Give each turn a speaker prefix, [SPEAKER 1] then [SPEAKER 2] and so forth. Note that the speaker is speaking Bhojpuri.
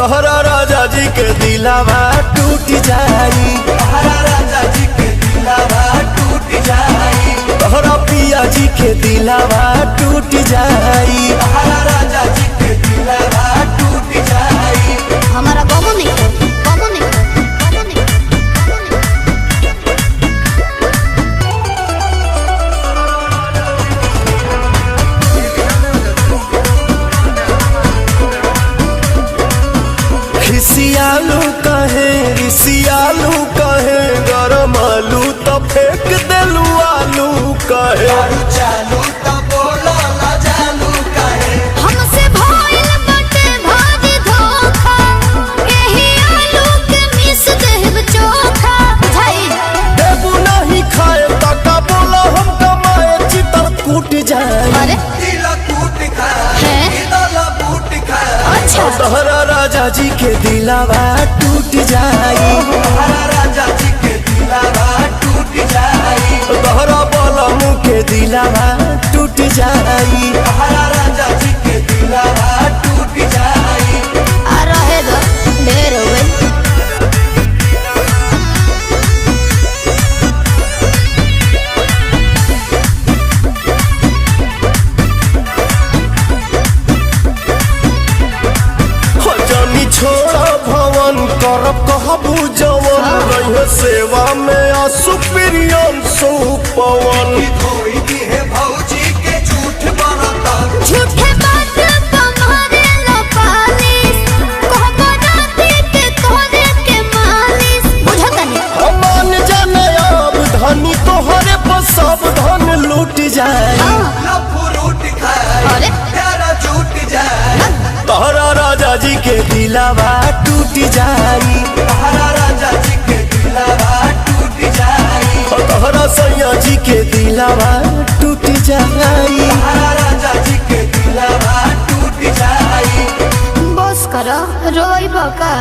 [SPEAKER 1] तोहरा राजा जी के दिलावा टूट जाई,
[SPEAKER 2] तोहरा राजा जी के दिलावा टूट जाई,
[SPEAKER 1] तोहरा पिया जी के दिलावा टूट जाई,
[SPEAKER 2] तोहरा राजा जी के दिलावा टूट जाई।
[SPEAKER 3] हमारा बाबू नहीं
[SPEAKER 1] खिसियालू कहे रिसियालू कहे, गरम आलू तो फेंक देलू आलू कहे।
[SPEAKER 2] दारू चालू तो बोलो ला चालू कहे,
[SPEAKER 3] हमसे भइल बाटे भारी धोखा, एही आलू के मिस देब चोखा बुझाई।
[SPEAKER 1] देबू नहीं खाए तका बोला हम कमाए चितर कूट जाए।
[SPEAKER 3] अरे
[SPEAKER 2] दिल टूट खाए,
[SPEAKER 3] हैं?
[SPEAKER 2] दिल बूट खाए।
[SPEAKER 3] अच्छा
[SPEAKER 1] तोहरा राजा जी के दिलावा टूट जाई,
[SPEAKER 2] तोहरा राजा जी के दिलावा टूट जाई,
[SPEAKER 1] तोहरा बलमू के दिलावा टूट जाई।
[SPEAKER 2] तोहरा राजा जी के दिलावा टूट जाई।
[SPEAKER 3] आ रहे दो ढेर हो गई।
[SPEAKER 1] जानी छोड़ा भवन करब कहबू जवन, रहे सेवा में आसु प्रियम सुपवन।
[SPEAKER 2] धोई दी है भौजी के झूठ बरता,
[SPEAKER 3] झूठे बात तुम्हारे लो पालिश, कहबो राती के तोरे के मालिश बुझत नहीं।
[SPEAKER 1] अमान जाने अब धनी तोहरे पर सब धन लूट जाए।
[SPEAKER 2] फ्रूट खाए,
[SPEAKER 3] अरे
[SPEAKER 2] प्यारा छूट जाए।
[SPEAKER 1] तोहरा राजा जी के दिलावा टूट जाई,
[SPEAKER 2] तोहरा राजा जी के दिलावा टूट जाई,
[SPEAKER 1] तोहरा सैया जी के दिलावा टूट जाई।
[SPEAKER 2] तोहरा राजा जी के दिलावा टूट जाई।
[SPEAKER 3] बस करो रोई बका।